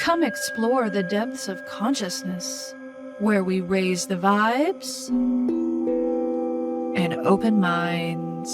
Come explore the depths of consciousness, where we raise the vibes and open minds.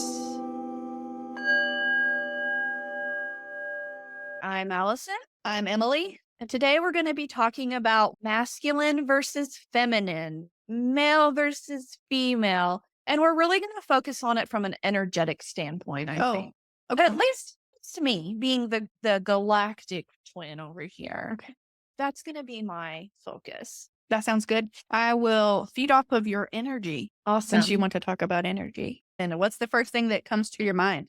I'm Allison. I'm Emily. And today we're going to be talking about masculine versus feminine, male versus female. And we're really going to focus on it from an energetic standpoint, I think. Okay. At least to me, being the galactic twin over here. Okay. That's going to be my focus. That sounds good. I will feed off of your energy since you Awesome. want to talk about energy. And what's the first thing that comes to your mind?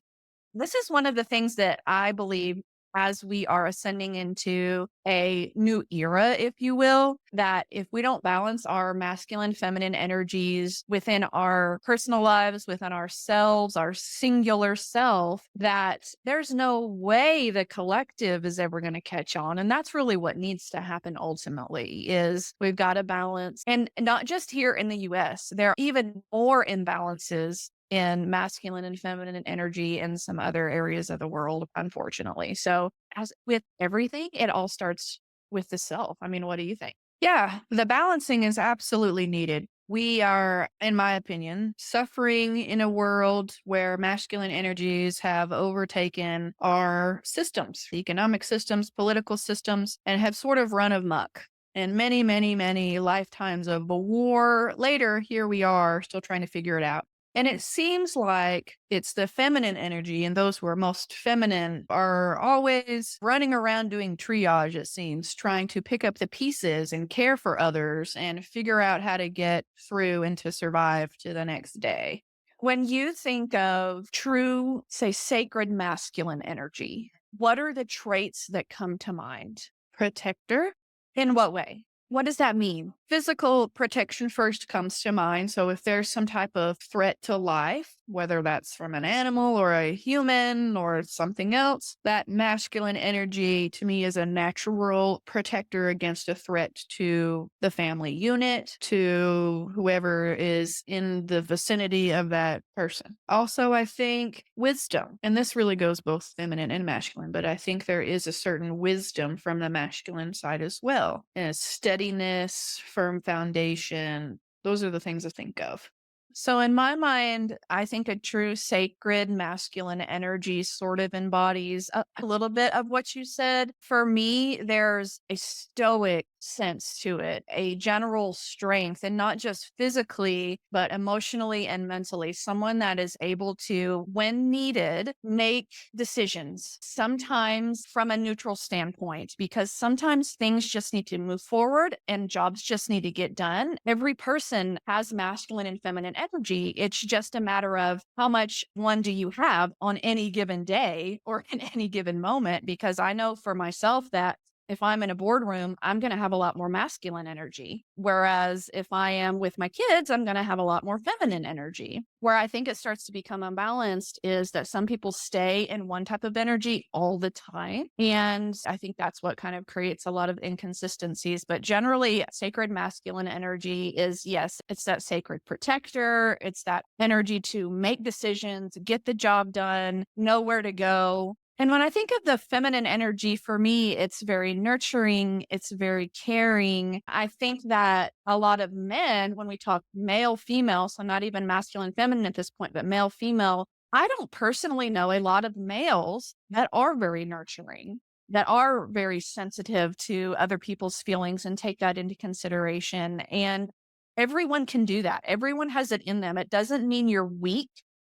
This is one of the things that I believe as we are ascending into a new era, if you will, that if we don't balance our masculine, feminine energies within our personal lives, within ourselves, our singular self, that there's no way the collective is ever going to catch on. And that's really what needs to happen ultimately is we've got to balance, and not just here in the US, there are even more imbalances in masculine and feminine energy in some other areas of the world, unfortunately. So, as with everything, it all starts with the self. I mean, what do you think? Yeah, the balancing is absolutely needed. We are, in my opinion, suffering in a world where masculine energies have overtaken our systems, economic systems, political systems, and have sort of run amok. And many, many, many lifetimes of a war later, here we are still trying to figure it out. And it seems like it's the feminine energy, and those who are most feminine are always running around doing triage, it seems, trying to pick up the pieces and care for others and figure out how to get through and to survive to the next day. When you think of true, say, sacred masculine energy, what are the traits that come to mind? Protector. In what way? What does that mean? Physical protection first comes to mind. So if there's some type of threat to life, whether that's from an animal or a human or something else, that masculine energy to me is a natural protector against a threat to the family unit, to whoever is in the vicinity of that person. Also, I think wisdom, and this really goes both feminine and masculine, but I think there is a certain wisdom from the masculine side as well. And steadiness, firm foundation. Those are the things to think of. So, in my mind, I think a true sacred masculine energy sort of embodies a little bit of what you said. For me, there's a stoic sense to it, a general strength, and not just physically, but emotionally and mentally. Someone that is able to, when needed, make decisions, sometimes from a neutral standpoint, because sometimes things just need to move forward and jobs just need to get done. Every person has masculine and feminine energy. It's just a matter of how much one do you have on any given day or in any given moment. Because I know for myself that if I'm in a boardroom, I'm going to have a lot more masculine energy. Whereas if I am with my kids, I'm going to have a lot more feminine energy. Where I think it starts to become unbalanced is that some people stay in one type of energy all the time. And I think that's what kind of creates a lot of inconsistencies. But generally, sacred masculine energy is, yes, it's that sacred protector. It's that energy to make decisions, get the job done, know where to go. And when I think of the feminine energy, for me, it's very nurturing. It's very caring. I think that a lot of men, when we talk male, female, so not even masculine, feminine at this point, but male, female, I don't personally know a lot of males that are very nurturing, that are very sensitive to other people's feelings and take that into consideration. And everyone can do that. Everyone has it in them. It doesn't mean you're weak.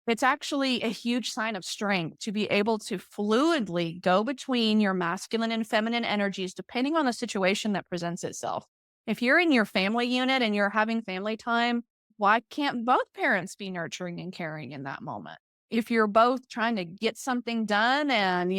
It's actually a huge sign of strength to be able to fluidly go between your masculine and feminine energies, depending on the situation that presents itself. If you're in your family unit and you're having family time, why can't both parents be nurturing and caring in that moment? If you're both trying to get something done and,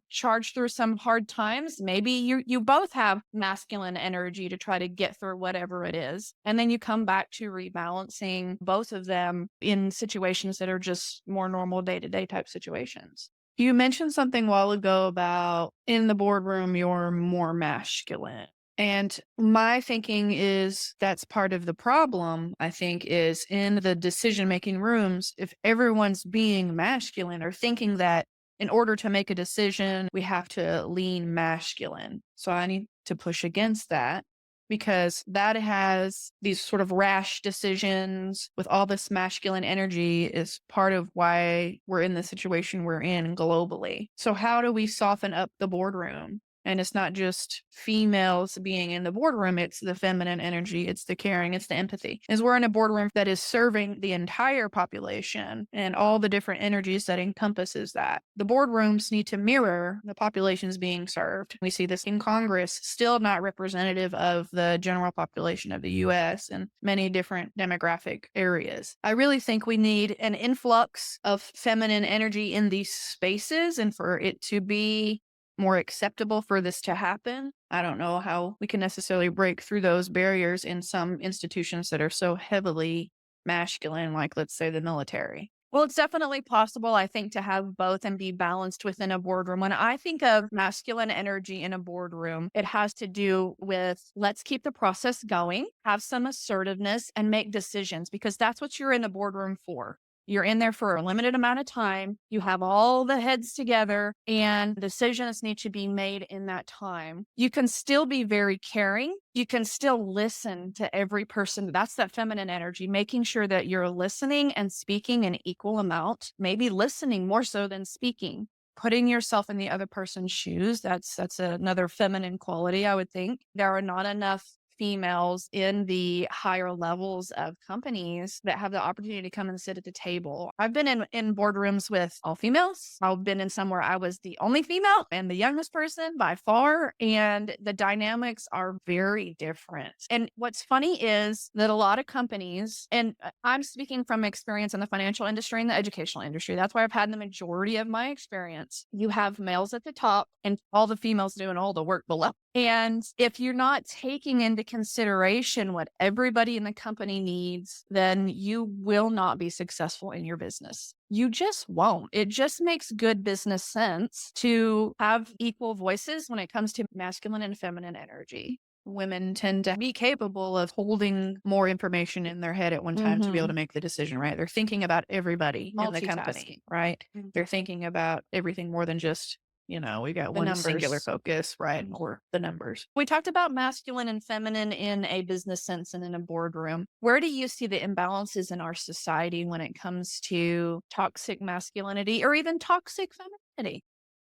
charge through some hard times, maybe you both have masculine energy to try to get through whatever it is. And then you come back to rebalancing both of them in situations that are just more normal day-to-day type situations. You mentioned something a while ago about in the boardroom, you're more masculine. And my thinking is that's part of the problem, I think, is in the decision-making rooms, if everyone's being masculine or thinking that in order to make a decision, we have to lean masculine. So I need to push against that because that has these sort of rash decisions with all this masculine energy is part of why we're in the situation we're in globally. So how do we soften up the boardroom? And it's not just females being in the boardroom, it's the feminine energy, it's the caring, it's the empathy. Is we're in a boardroom that is serving the entire population and all the different energies that encompasses that. The boardrooms need to mirror the populations being served. We see this in Congress, still not representative of the general population of the US and many different demographic areas. I really think we need an influx of feminine energy in these spaces and for it to be more acceptable for this to happen. I don't know how we can necessarily break through those barriers in some institutions that are so heavily masculine, like let's say the military. Well, it's definitely possible, I think, to have both and be balanced within a boardroom. When I think of masculine energy in a boardroom, it has to do with let's keep the process going, have some assertiveness, and make decisions because that's what you're in the boardroom for. You're in there for a limited amount of time. You have all the heads together, and decisions need to be made in that time. You can still be very caring. You can still listen to every person. That's that feminine energy, making sure that you're listening and speaking an equal amount, maybe listening more so than speaking. Putting yourself in the other person's shoes, that's another feminine quality, I would think. There are not enough females in the higher levels of companies that have the opportunity to come and sit at the table. I've been in boardrooms with all females. I've been in some where I was the only female and the youngest person by far, and the dynamics are very different. And what's funny is that a lot of companies, and I'm speaking from experience in the financial industry and the educational industry, that's why I've had the majority of my experience. You have males at the top and all the females doing all the work below. And if you're not taking into consideration what everybody in the company needs, then you will not be successful in your business. You just won't. It just makes good business sense to have equal voices when it comes to masculine and feminine energy. Women tend to be capable of holding more information in their head at one time to be able to make the decision, right? They're thinking about everybody in the company, Multitasking. right? Mhm. They're thinking about everything more than just, we got The one singular numbers. focus, right? Or the numbers. We talked about masculine and feminine in a business sense and in a boardroom. Where do you see the imbalances in our society when it comes to toxic masculinity or even toxic femininity?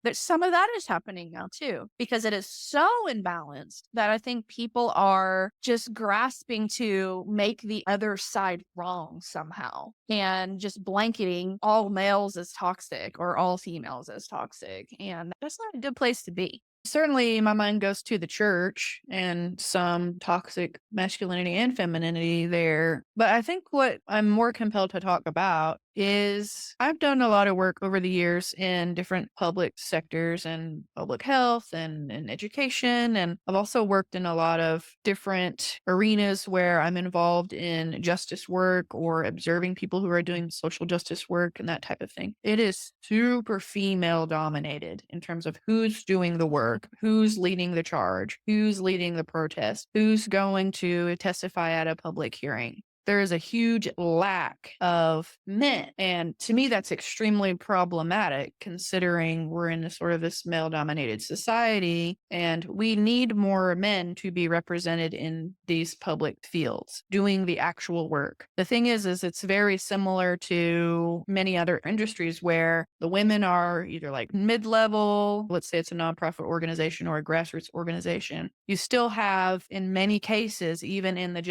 That some of that is happening now too, because it is so imbalanced that I think people are just grasping to make the other side wrong somehow and just blanketing all males as toxic or all females as toxic. And that's not a good place to be. Certainly, my mind goes to the church and some toxic masculinity and femininity there. But I think what I'm more compelled to talk about is I've done a lot of work over the years in different public sectors and public health and education. And I've also worked in a lot of different arenas where I'm involved in justice work or observing people who are doing social justice work and that type of thing. It is super female dominated in terms of who's doing the work, who's leading the charge, who's leading the protest, who's going to testify at a public hearing. There is a huge lack of men. And to me, that's extremely problematic considering we're in a sort of this male dominated society and we need more men to be represented in these public fields doing the actual work. The thing is it's very similar to many other industries where the women are either like mid-level, let's say it's a nonprofit organization or a grassroots organization. You still have in many cases, even in the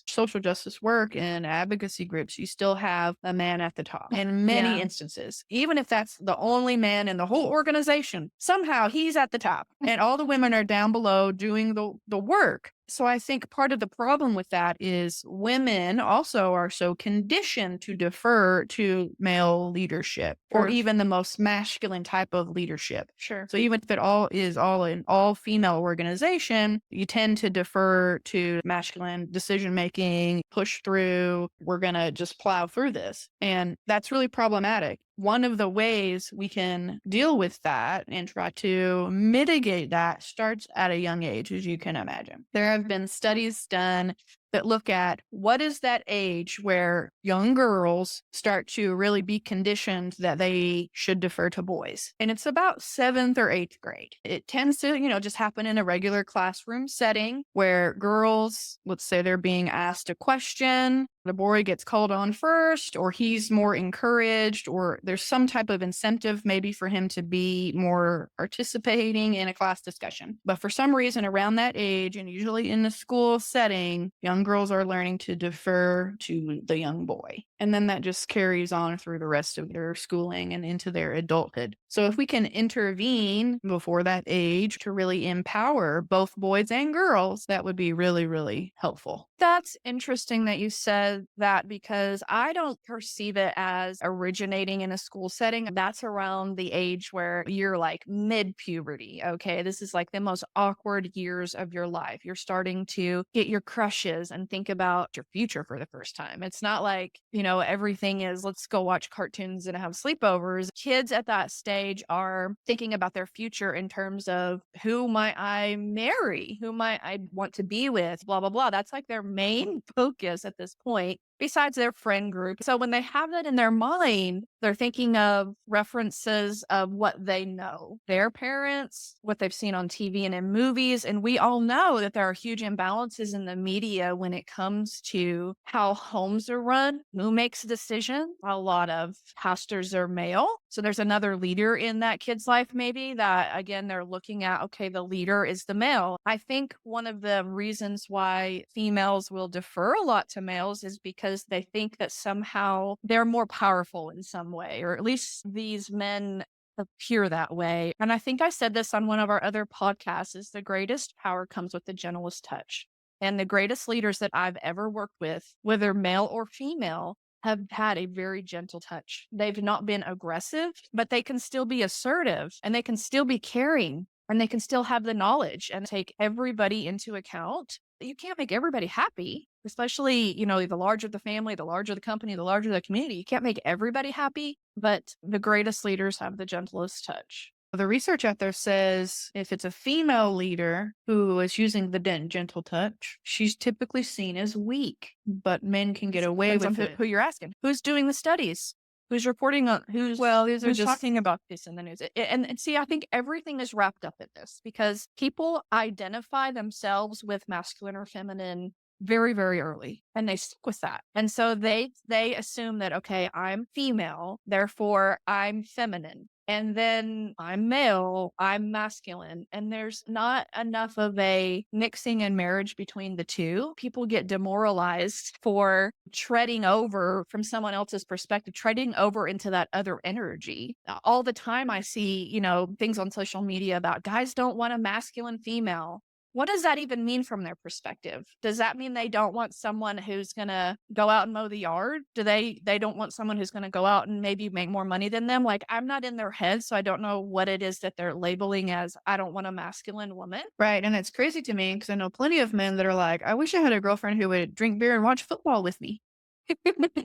social justice work and advocacy groups, you still have a man at the top in many instances. Even if that's the only man in the whole organization, somehow he's at the top and all the women are down below doing the work. So I think part of the problem with that is women also are so conditioned to defer to male leadership or even the most masculine type of leadership. Sure. So even if it all is all an all female organization, you tend to defer to masculine decision making, push through, we're going to just plow through this. And that's really problematic. One of the ways we can deal with that and try to mitigate that starts at a young age, as you can imagine. There have been studies done that look at what is that age where young girls start to really be conditioned that they should defer to boys. And it's about seventh or eighth grade. It tends to, just happen in a regular classroom setting where girls, let's say they're being asked a question, the boy gets called on first, or he's more encouraged, or there's some type of incentive maybe for him to be more participating in a class discussion. But for some reason around that age, and usually in the school setting, young girls are learning to defer to the young boy. And then that just carries on through the rest of their schooling and into their adulthood. So if we can intervene before that age to really empower both boys and girls, that would be really, really helpful. That's interesting that you said that because I don't perceive it as originating in a school setting. That's around the age where you're like mid puberty. Okay. This is like the most awkward years of your life. You're starting to get your crushes and think about your future for the first time. It's not like, everything is let's go watch cartoons and have sleepovers. Kids at that stage are thinking about their future in terms of who might I marry? Who might I want to be with? Blah, blah, blah. That's like their main focus at this point, besides their friend group. So when they have that in their mind, they're thinking of references of what they know, their parents, what they've seen on TV and in movies. And we all know that there are huge imbalances in the media when it comes to how homes are run, who makes decisions. A lot of pastors are male. So there's another leader in that kid's life, maybe that again, they're looking at, okay, the leader is the male. I think one of the reasons why females will defer a lot to males is because they think that somehow they're more powerful in some way, or at least these men appear that way. And I think I said this on one of our other podcasts is the greatest power comes with the gentlest touch. And the greatest leaders that I've ever worked with, whether male or female, have had a very gentle touch. They've not been aggressive, but they can still be assertive and they can still be caring and they can still have the knowledge and take everybody into account. You can't make everybody happy, especially, the larger the family, the larger the company, the larger the community. You can't make everybody happy, but the greatest leaders have the gentlest touch. The research out there says if it's a female leader who is using the gentle touch, she's typically seen as weak, but men can get away Depends on with it. who you're asking. Who's doing the studies? Who's reporting on Well, these are who's just talking about this in the news? And see, I think everything is wrapped up in this because people identify themselves with masculine or feminine very, very early and they stick with that. And so they assume that, okay, I'm female, therefore I'm feminine. And then I'm male, I'm masculine. And there's not enough of a mixing and marriage between the two. People get demoralized for treading over from someone else's perspective, treading over into that other energy. All the time I see, things on social media about guys don't want a masculine female. What does that even mean from their perspective? Does that mean they don't want someone who's going to go out and mow the yard? Do they don't want someone who's going to go out and maybe make more money than them? Like I'm not in their head, so I don't know what it is that they're labeling as I don't want a masculine woman. right. And it's crazy to me because I know plenty of men that are like, I wish I had a girlfriend who would drink beer and watch football with me.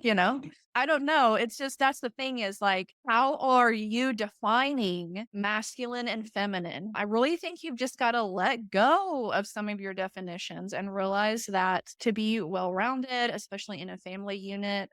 you know? I don't know. It's just that's the thing is like, how are you defining masculine and feminine? I really think you've just got to let go of some of your definitions and realize that to be well rounded, especially in a family unit,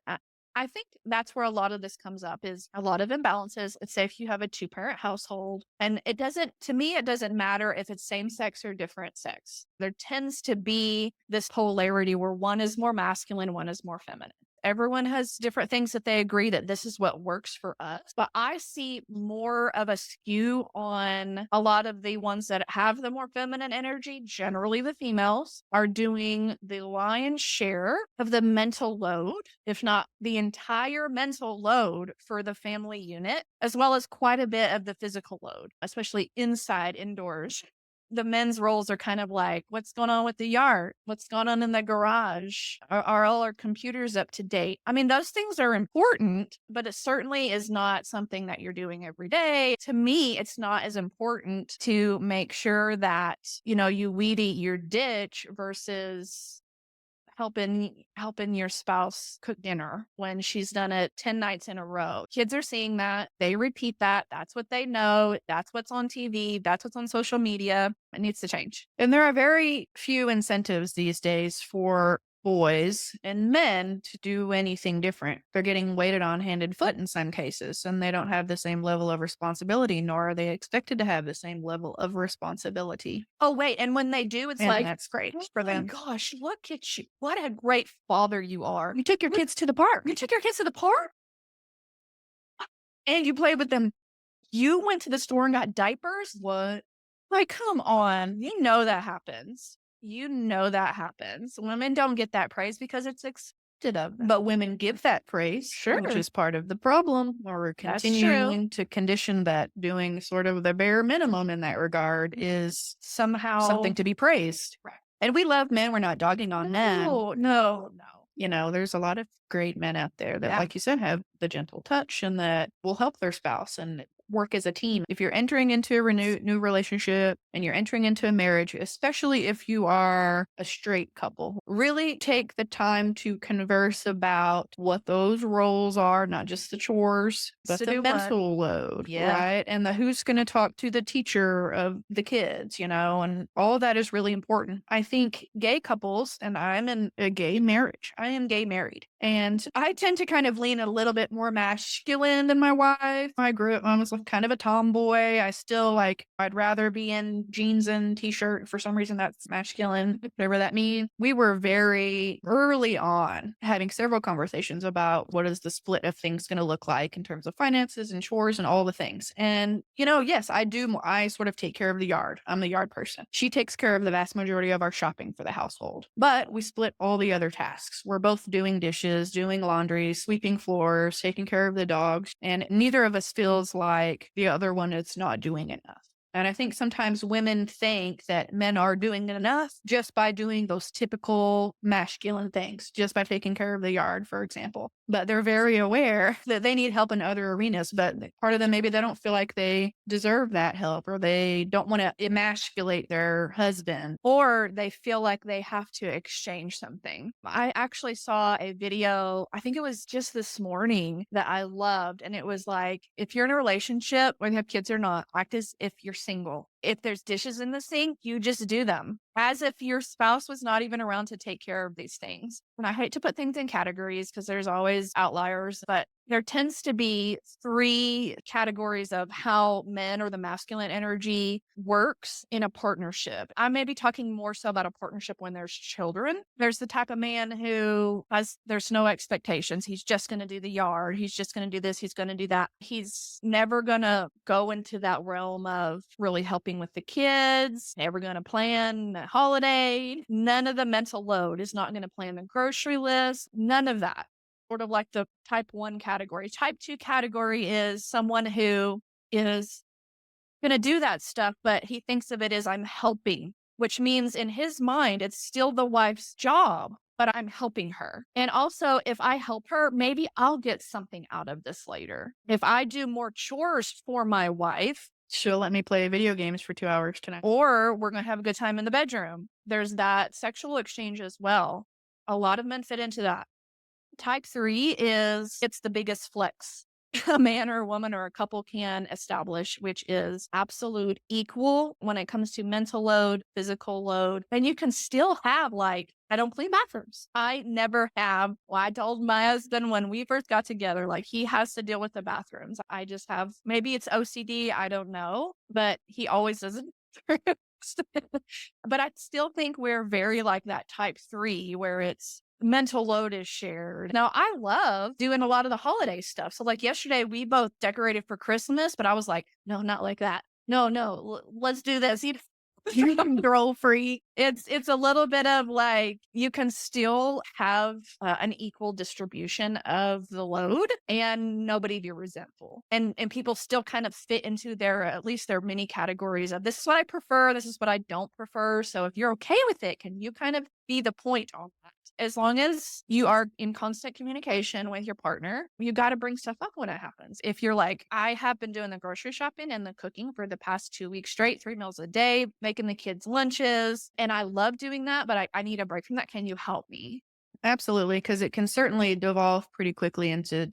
I think that's where a lot of this comes up is a lot of imbalances. Let's say if you have a two-parent household and to me, it doesn't matter if it's same sex or different sex. There tends to be this polarity where one is more masculine, one is more feminine. Everyone has different things that they agree that this is what works for us. But I see more of a skew on a lot of the ones that have the more feminine energy. Generally, the females are doing the lion's share of the mental load, if not the entire mental load for the family unit, as well as quite a bit of the physical load, especially indoors. The men's roles are kind of like, what's going on with the yard? What's going on in the garage? Are all our computers up to date? I mean, those things are important, but it certainly is not something that you're doing every day. To me, it's not as important to make sure that, you weed eat your ditch versus helping your spouse cook dinner when she's done it 10 nights in a row. Kids are seeing that. They repeat that. That's what they know. That's what's on TV. That's what's on social media. It needs to change. And there are very few incentives these days for boys and men to do anything different. They're getting waited on hand and foot in some cases, and they don't have the same level of responsibility, nor are they expected to have the same level of responsibility. Oh, wait, and when they do, it's And like, that's great "Oh for my them. gosh, look at you. What a great father you are. You took your Look, kids to the park. you took your kids to the park and you played with them. You went to the store and got diapers? What? Like, come on. You know that happens. You know that happens. Women don't get that praise because it's expected of them. But women give that praise, Sure. which is part of the problem. Or we're That's true. continuing to condition that doing sort of the bare minimum in that regard is Somehow. something to be praised. Right. And we love men. We're not dogging on men. No, no, no. You know, there's a lot of great men out there that, Yeah. like you said, have the gentle touch and that will help their spouse and work as a team. If you're entering into a new relationship and you're entering into a marriage, especially if you are a straight couple, really take the time to converse about what those roles are, not just the chores, but To the do what? mental load, Yeah. right? And the who's going to talk to the teacher of the kids, you know, and all of that is really important. I think gay couples, and I'm in a gay marriage, I am gay married, and I tend to kind of lean a little bit more masculine than my wife. I grew up, I was kind of a tomboy. I still I'd rather be in jeans and t-shirt. For some reason, that's masculine, whatever that means. We were very early on having several conversations about what is the split of things going to look like in terms of finances and chores and all the things. And, you know, yes, I do. I sort of take care of the yard. I'm the yard person. She takes care of the vast majority of our shopping for the household, but we split all the other tasks. We're both doing dishes, doing laundry, sweeping floors, taking care of the dogs, and neither of us feels like the other one is not doing enough. And I think sometimes women think that men are doing enough just by doing those typical masculine things, just by taking care of the yard, for example. But they're very aware that they need help in other arenas. But part of them, maybe they don't feel like they deserve that help, or they don't want to emasculate their husband. Or they feel like they have to exchange something. I actually saw a video, I think it was just this morning, that I loved. And it was like, if you're in a relationship, whether you have kids or not, act as if you're single. If there's dishes in the sink, you just do them as if your spouse was not even around to take care of these things. And I hate to put things in categories because there's always outliers, but there tends to be 3 categories of how men or the masculine energy works in a partnership. I may be talking more so about a partnership when there's children. There's the type of man who there's no expectations. He's just going to do the yard. He's just going to do this. He's going to do that. He's never going to go into that realm of really helping with the kids, never going to plan a holiday. None of the mental load, is not going to plan the grocery list. None of that. Sort of like the type 1 category. Type 2 category is someone who is going to do that stuff, but he thinks of it as I'm helping, which means in his mind, it's still the wife's job, but I'm helping her. And also, if I help her, maybe I'll get something out of this later. If I do more chores for my wife, She'll let me play video games for 2 hours tonight. or we're going to have a good time in the bedroom. There's that sexual exchange as well. A lot of men fit into that. Type 3 is it's the biggest flex a man or a woman or a couple can establish, which is absolute equal when it comes to mental load, physical load. And you can still have I don't clean bathrooms. I never have. Well, I told my husband when we first got together, he has to deal with the bathrooms. I just have, maybe it's OCD. I don't know, but he always doesn't. But I still think we're very like that type 3 where it's mental load is shared. Now, I love doing a lot of the holiday stuff. So yesterday we both decorated for Christmas, but I was like, no, not like that. No, let's do this. You're control freak. It's a little bit of you can still have an equal distribution of the load and nobody be resentful. And people still kind of fit into their, at least their mini categories of this is what I prefer. This is what I don't prefer. So if you're okay with it, can you kind of be the point on that? As long as you are in constant communication with your partner, you got to bring stuff up when it happens. If you're I have been doing the grocery shopping and the cooking for the past 2 weeks straight, 3 meals a day, making the kids lunches, and I love doing that, but I need a break from that. Can you help me? Absolutely, because it can certainly devolve pretty quickly into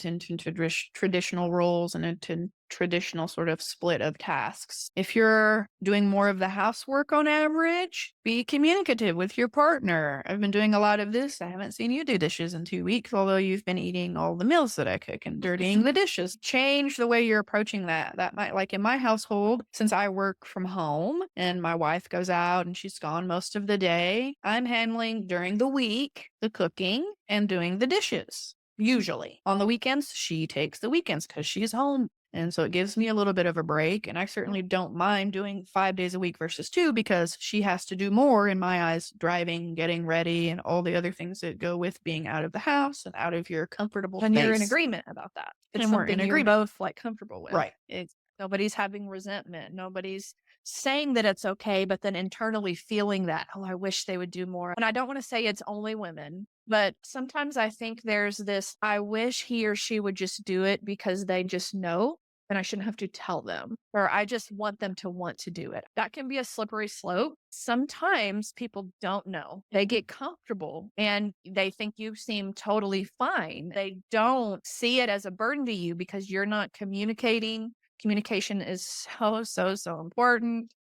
traditional roles and into traditional sort of split of tasks. If you're doing more of the housework on average, be communicative with your partner. I've been doing a lot of this. I haven't seen you do dishes in 2 weeks, although you've been eating all the meals that I cook and dirtying the dishes. Change the way you're approaching that. That might, like in my household, since I work from home and my wife goes out and she's gone most of the day, I'm handling during the week the cooking and doing the dishes. Usually on the weekends, she takes the weekends because she's home. And so it gives me a little bit of a break. And I certainly don't mind doing 5 days a week versus two because she has to do more in my eyes, driving, getting ready, and all the other things that go with being out of the house and out of your comfortable And you're in space. agreement about that. It's And we're in something you're agreement. both like comfortable with. Right. It's nobody's having resentment. Nobody's saying that it's okay, but then internally feeling that, oh, I wish they would do more. And I don't want to say it's only women, but sometimes I think there's this, I wish he or she would just do it because they just know and I shouldn't have to tell them, or I just want them to want to do it. That can be a slippery slope. Sometimes people don't know. They get comfortable and they think you seem totally fine. They don't see it as a burden to you because you're not communicating. Communication is so, so, so important.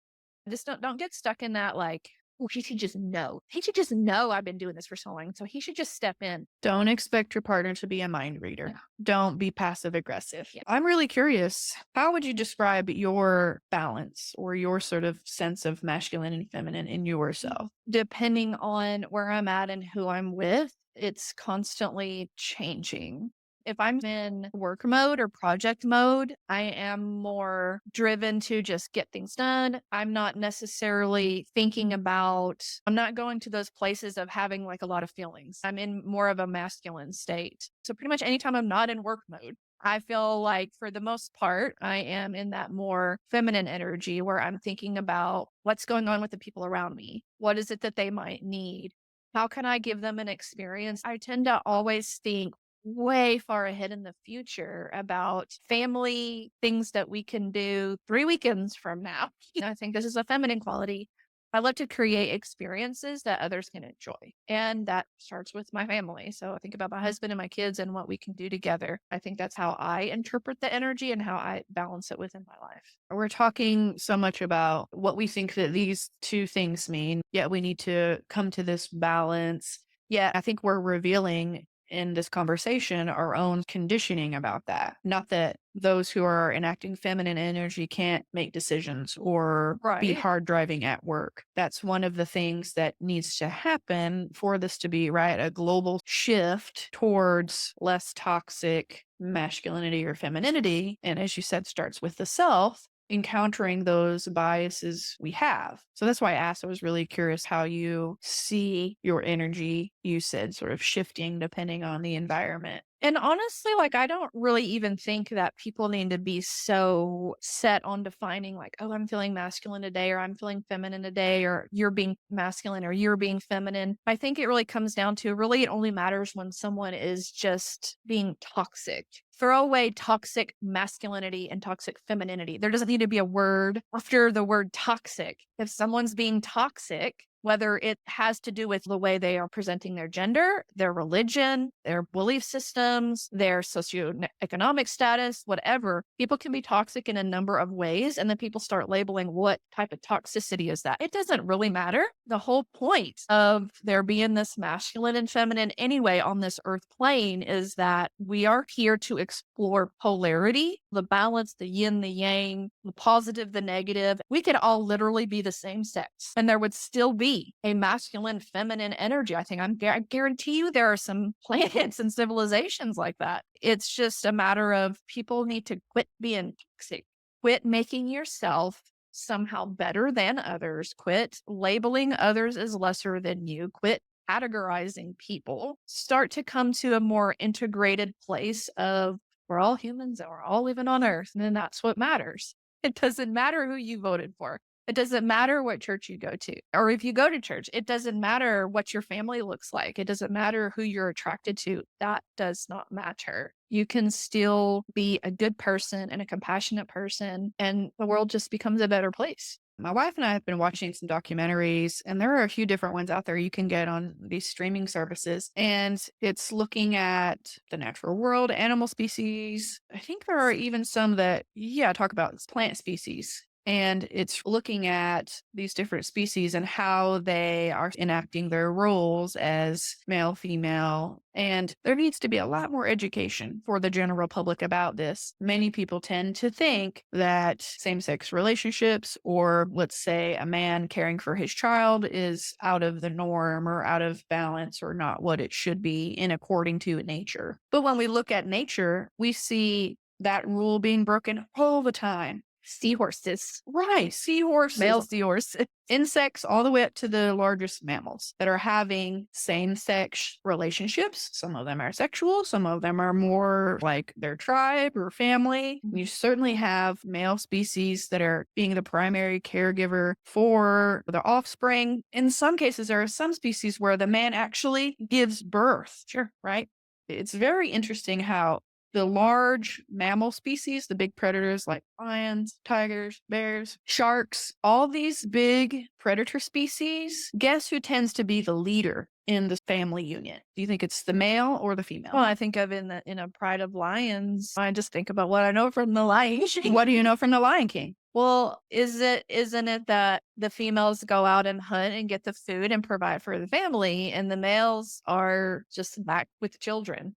Just don't get stuck in that like, oh, he should just know. He should just know I've been doing this for so long. So he should just step in. Don't expect your partner to be a mind reader. Yeah. Don't be passive aggressive. Yeah. I'm really curious. How would you describe your balance or your sort of sense of masculine and feminine in yourself? Depending on where I'm at and who I'm with, it's constantly changing. If I'm in work mode or project mode, I am more driven to just get things done. I'm not necessarily thinking about, I'm not going to those places of having like a lot of feelings. I'm in more of a masculine state. So pretty much anytime I'm not in work mode, I feel like for the most part, I am in that more feminine energy where I'm thinking about what's going on with the people around me. What is it that they might need? How can I give them an experience? I tend to always think way far ahead in the future about family things that we can do 3 weekends from now. I think this is a feminine quality. I love to create experiences that others can enjoy. And that starts with my family. So I think about my husband and my kids and what we can do together. I think that's how I interpret the energy and how I balance it within my life. We're talking so much about what we think that these two things mean, yet we need to come to this balance. Yet I think we're revealing in this conversation our own conditioning about that. Not that those who are enacting feminine energy can't make decisions or be Right. hard driving at work. That's one of the things that needs to happen for this to be right, a global shift towards less toxic masculinity or femininity. And as you said, starts with the self encountering those biases we have. So that's why I asked. I was really curious how you see your energy, you said, sort of shifting depending on the environment. And honestly, like, I don't really even think that people need to be so set on defining, like, oh, I'm feeling masculine today, or I'm feeling feminine today, or you're being masculine, or you're being feminine. I think it really comes down to really, it only matters when someone is just being toxic. Throw away toxic masculinity and toxic femininity. There doesn't need to be a word after the word toxic. If someone's being toxic, whether it has to do with the way they are presenting their gender, their religion, their belief systems, their socioeconomic status, whatever. People can be toxic in a number of ways, and then people start labeling what type of toxicity is that. It doesn't really matter. The whole point of there being this masculine and feminine anyway on this earth plane is that we are here to explore polarity, the balance, the yin, the yang, the positive, the negative. We could all literally be the same sex, and there would still be a masculine, feminine energy. I think I guarantee you there are some planets and civilizations like that. It's just a matter of people need to quit being toxic, quit making yourself somehow better than others, quit labeling others as lesser than you, quit categorizing people, start to come to a more integrated place of we're all humans and we're all living on earth. And then that's what matters. It doesn't matter who you voted for. It doesn't matter what church you go to, or if you go to church, it doesn't matter what your family looks like. It doesn't matter who you're attracted to. That does not matter. You can still be a good person and a compassionate person, and the world just becomes a better place. My wife and I have been watching some documentaries, and there are a few different ones out there you can get on these streaming services. And it's looking at the natural world, animal species. I think there are even some that, yeah, talk about plant species. And it's looking at these different species and how they are enacting their roles as male, female. And there needs to be a lot more education for the general public about this. Many people tend to think that same sex relationships, or let's say a man caring for his child, is out of the norm or out of balance or not what it should be in according to nature. But when we look at nature, we see that rule being broken all the time. Seahorses, Right. Seahorses, male seahorses. insects, all the way up to the largest mammals that are having same sex relationships. Some of them are sexual, some of them are more like their tribe or family. You certainly have male species that are being the primary caregiver for the offspring. In some cases, there are some species where the man actually gives birth. Sure. Right. It's very interesting how the large mammal species, the big predators like lions, tigers, bears, sharks, all these big predator species, guess who tends to be the leader in the family unit? Do you think it's the male or the female? Well, I think of in a pride of lions. I just think about what I know from the Lion King. What do you know from the Lion King? Well, isn't it that the females go out and hunt and get the food and provide for the family, and the males are just back with the children?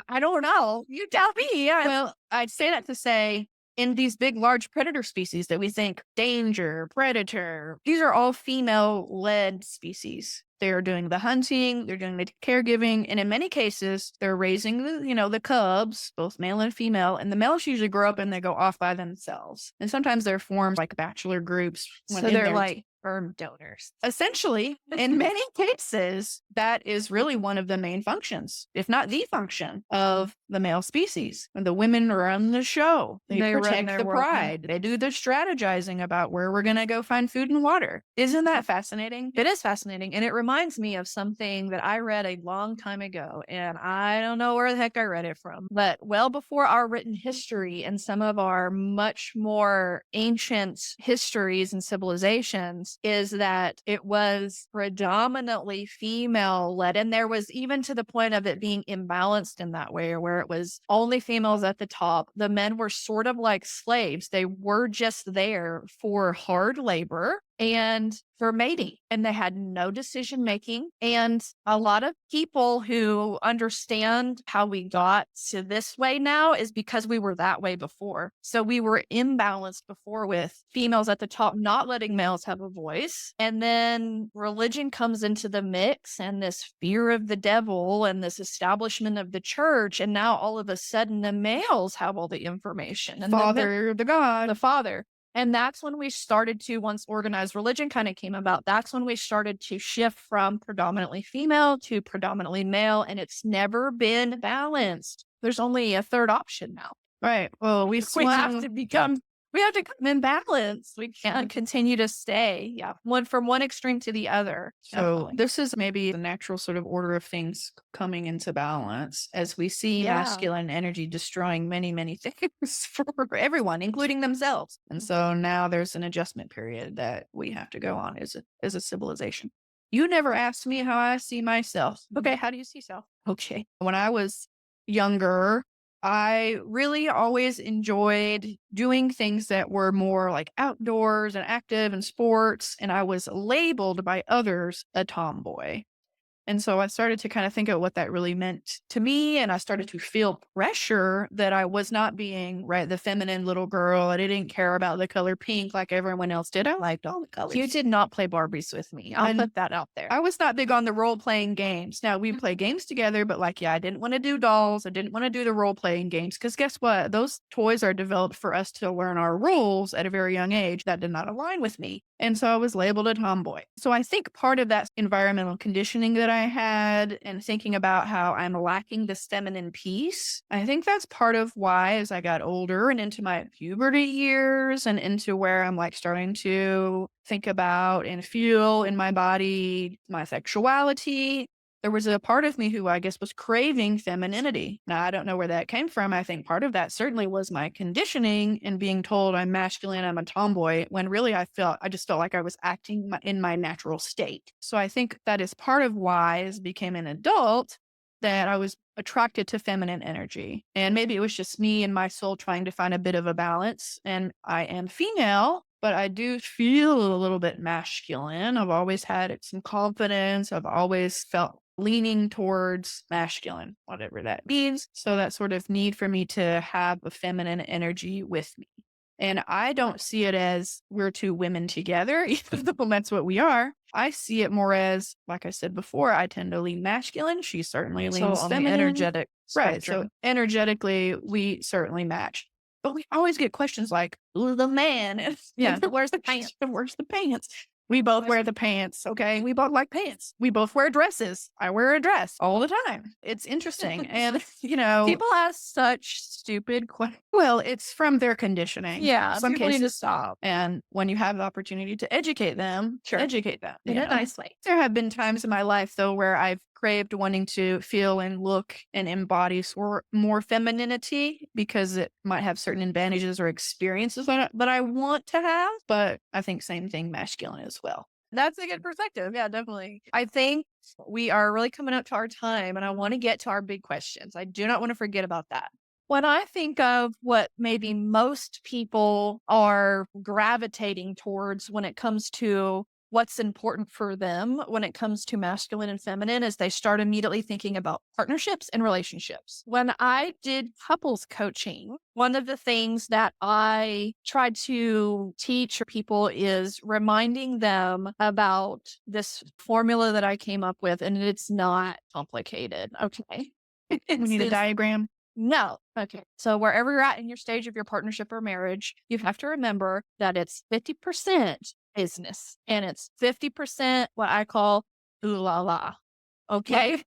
I don't know. You tell me. Yeah. Well, I'd say that to say in these big, large predator species that we think danger, predator, these are all female led species. They are doing the hunting, they're doing the caregiving, and in many cases, they're raising the cubs, both male and female, and the males usually grow up and they go off by themselves. And sometimes they're formed like bachelor groups. So they're like sperm donors. Essentially, in many cases, that is really one of the main functions, if not the function of the male species. And the women run the show. They Run protect their the world. pride. They do the strategizing about where we're going to go find food and water. Isn't that fascinating? It is fascinating. And it reminds me of something that I read a long time ago. And I don't know where the heck I read it from, but well before our written history and some of our much more ancient histories and civilizations, is that it was predominantly female led. And there was even to the point of it being imbalanced in that way, where it was only females at the top. The men were sort of like slaves. They were just there for hard labor and for mating, and they had no decision making. And a lot of people who understand how we got to this way now is because we were that way before. So we were imbalanced before with females at the top not letting males have a voice. And then religion comes into the mix, and this fear of the devil and this establishment of the church. And now all of a sudden the males have all the information. And Father, the God. the father. And that's when we started to, once organized religion kind of came about, that's when we started to shift from predominantly female to predominantly male. And it's never been balanced. There's only a third option now. Right. Well, We have to come in balance. We can't continue to stay. Yeah. One from one extreme to the other. So Definitely. this is maybe the natural sort of order of things coming into balance as we see Yeah. masculine energy destroying many, many things for everyone, including themselves. And so now there's an adjustment period that we have to go on as a civilization. You never asked me how I see myself. Okay. How do you see self? Okay. When I was younger, I really always enjoyed doing things that were more like outdoors and active and sports. And I was labeled by others a tomboy. And so I started to kind of think of what that really meant to me. And I started to feel pressure that I was not being the feminine little girl. I didn't care about the color pink like everyone else did. I liked all the colors. You did not play Barbies with me. I'll put that out there. I was not big on the role playing games. Now we play games together, but I didn't want to do dolls. I didn't want to do the role playing games because guess what? Those toys are developed for us to learn our rules at a very young age. That did not align with me. And so I was labeled a tomboy. So I think part of that environmental conditioning that I had and thinking about how I'm lacking this feminine piece, I think that's part of why as I got older and into my puberty years and into where I'm starting to think about and feel in my body, my sexuality, there was a part of me who I guess was craving femininity. Now, I don't know where that came from. I think part of that certainly was my conditioning and being told I'm masculine, I'm a tomboy, when really I just felt like I was acting in my natural state. So I think that is part of why, as I became an adult, that I was attracted to feminine energy. And maybe it was just me and my soul trying to find a bit of a balance. And I am female, but I do feel a little bit masculine. I've always had some confidence. I've always felt leaning towards masculine, whatever that means. So that sort of need for me to have a feminine energy with me. And I don't see it as we're two women together, even though that's what we are. I see it more as, like I said before, I tend to lean masculine. She certainly So leans on the feminine. energetic Right. So spectrum. energetically, we certainly match. But we always get questions like, "Who's the man?" And Yeah. Where's the pants? Where's the pants? We both wear the pants. Okay. We both like pants. We both wear dresses. I wear a dress all the time. It's interesting. And, People ask such stupid questions. well, it's from their conditioning. Yeah. Some People need to cases. stop. And when you have the opportunity to educate them, Sure. educate them. In a nice way. There have been times in my life, though, where I've craved wanting to feel and look and embody more femininity because it might have certain advantages or experiences that I want to have. But I think same thing, masculine as well. That's a good perspective. Yeah, definitely. I think we are really coming up to our time, and I want to get to our big questions. I do not want to forget about that. When I think of what maybe most people are gravitating towards when it comes to what's important for them when it comes to masculine and feminine is they start immediately thinking about partnerships and relationships. When I did couples coaching, one of the things that I tried to teach people is reminding them about this formula that I came up with, and it's not complicated. Okay. We need a diagram. No. Okay. So wherever you're at in your stage of your partnership or marriage, you have to remember that it's 50% business and it's 50% what I call ooh la la. Okay.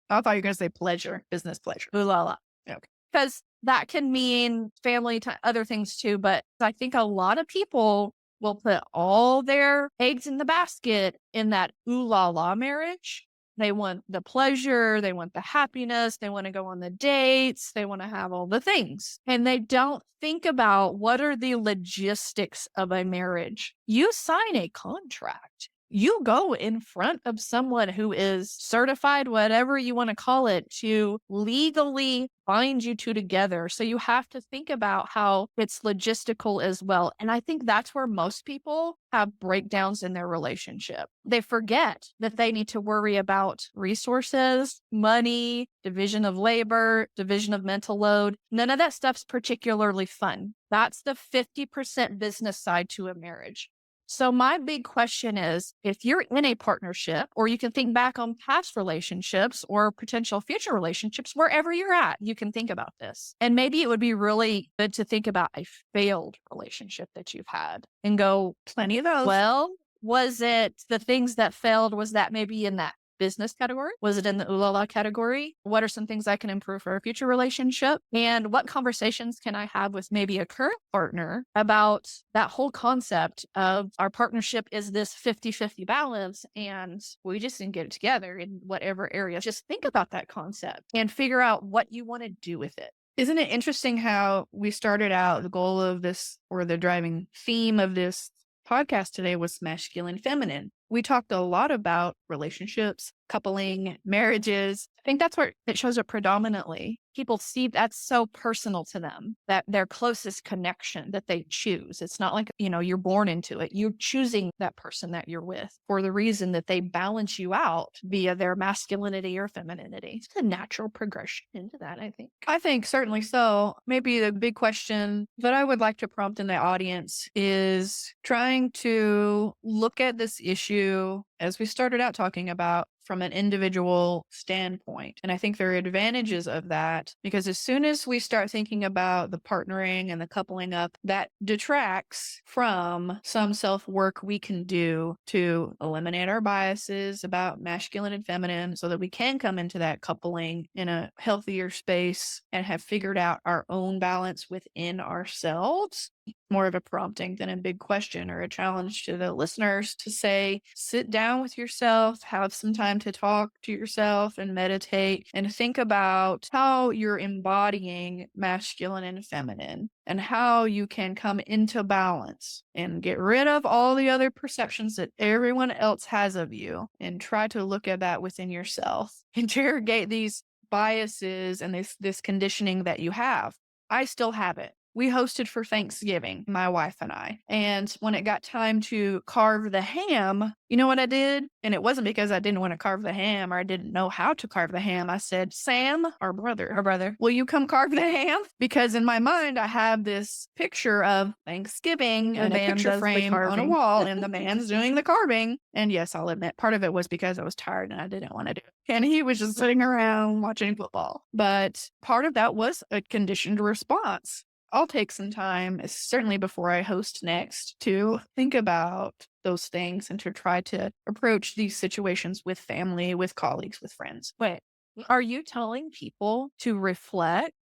I thought you were going to say pleasure, business pleasure. Ooh la la. Okay. Because that can mean family, other things too. But I think a lot of people will put all their eggs in the basket in that ooh la la marriage. They want the pleasure, they want the happiness, they want to go on the dates, they want to have all the things. And they don't think about what are the logistics of a marriage. You sign a contract. You go in front of someone who is certified, whatever you want to call it, to legally bind you two together. So you have to think about how it's logistical as well. And I think that's where most people have breakdowns in their relationship. They forget that they need to worry about resources, money, division of labor, division of mental load. None of that stuff's particularly fun. That's the 50% business side to a marriage. So my big question is, if you're in a partnership, or you can think back on past relationships or potential future relationships, wherever you're at, you can think about this. And maybe it would be really good to think about a failed relationship that you've had and go, Plenty of those. well, was it the things that failed? Was that maybe in that business category? Was it in the ooh la la category? What are some things I can improve for a future relationship? And what conversations can I have with maybe a current partner about that whole concept of our partnership is this 50-50 balance and we just didn't get it together in whatever area. Just think about that concept and figure out what you want to do with it. Isn't it interesting how we started out the goal of this, or the driving theme of this podcast today was masculine, feminine. We talked a lot about relationships, coupling, marriages. I think that's where it shows up predominantly. People see that's so personal to them, that their closest connection that they choose. It's not like, you're born into it. You're choosing that person that you're with for the reason that they balance you out via their masculinity or femininity. It's a natural progression into that, I think. I think certainly so. Maybe the big question that I would like to prompt in the audience is trying to look at this issue, as we started out talking about, from an individual standpoint. And I think there are advantages of that, because as soon as we start thinking about the partnering and the coupling up, that detracts from some self-work we can do to eliminate our biases about masculine and feminine so that we can come into that coupling in a healthier space and have figured out our own balance within ourselves. more of a prompting than a big question or a challenge to the listeners to say, sit down with yourself, have some time to talk to yourself and meditate and think about how you're embodying masculine and feminine and how you can come into balance and get rid of all the other perceptions that everyone else has of you and try to look at that within yourself. Interrogate these biases and this conditioning that you have. I still have it. We hosted for Thanksgiving, my wife and I. And when it got time to carve the ham, you know what I did? And it wasn't because I didn't want to carve the ham or I didn't know how to carve the ham. I said, Sam, our brother, will you come carve the ham? Because in my mind, I have this picture of Thanksgiving The and a man picture does the frame on a carving. wall, and the man's doing the carving. And yes, I'll admit part of it was because I was tired and I didn't want to do it. And he was just sitting around watching football. But part of that was a conditioned response. I'll take some time, certainly before I host next, to think about those things and to try to approach these situations with family, with colleagues, with friends. Wait, are you telling people to reflect,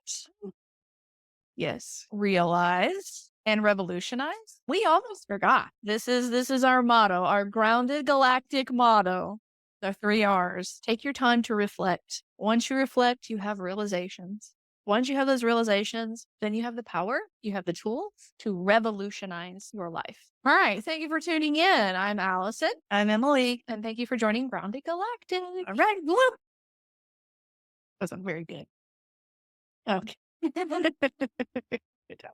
Yes. realize, and revolutionize? We almost forgot. This is our motto, our grounded galactic motto. The 3 R's. Take your time to reflect. Once you reflect, you have realizations. Once you have those realizations, then you have the power, you have the tools to revolutionize your life. All right. Thank you for tuning in. I'm Allison. I'm Emily. And thank you for joining Grounded Galactic. All right. Whoop. Wasn't very good. Okay. Good job.